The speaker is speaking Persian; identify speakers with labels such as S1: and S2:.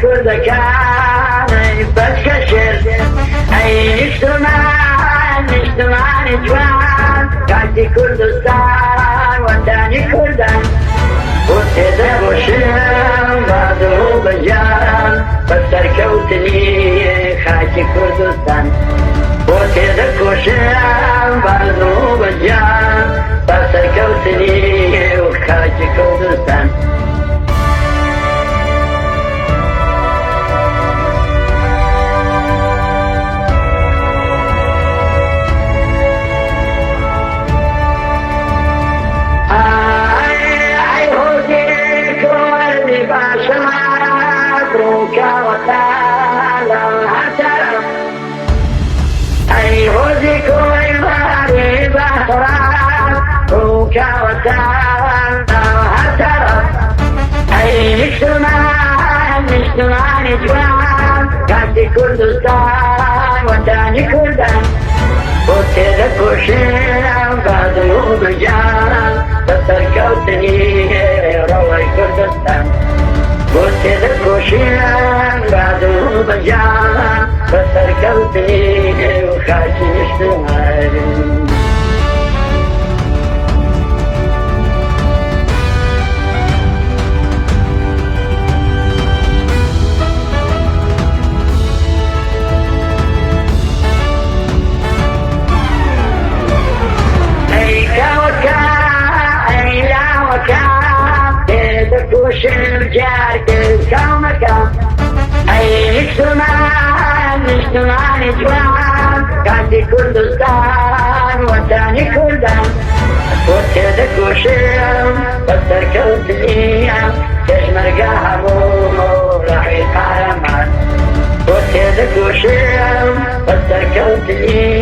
S1: كردكان بس كشر أي نجتمان جوان كاتي كردستان وطني كردان وتدا بوشم بعده بجان بسر كوتني خاكي كردستان وتدا كوشم بعده بجان بسر كوتني وخاكي كردستان أي هوزك ويباري بحران روكا وتعال هترى أي نجتمان جوان كاتي كردستان وطني كردان وتدا كوشم بعده بجان بسر كوتني روي كردستان وتدا كوشم بعده بجان بسر كوتني وخاكي نجتمان وشم جارك كومكا أي نجتمان جوان كاتي كردستان وطني كردان وتدا كوشم بسر كوتني تشمرقا هموم راحي قارمان وتدا كوشم بسر كوتني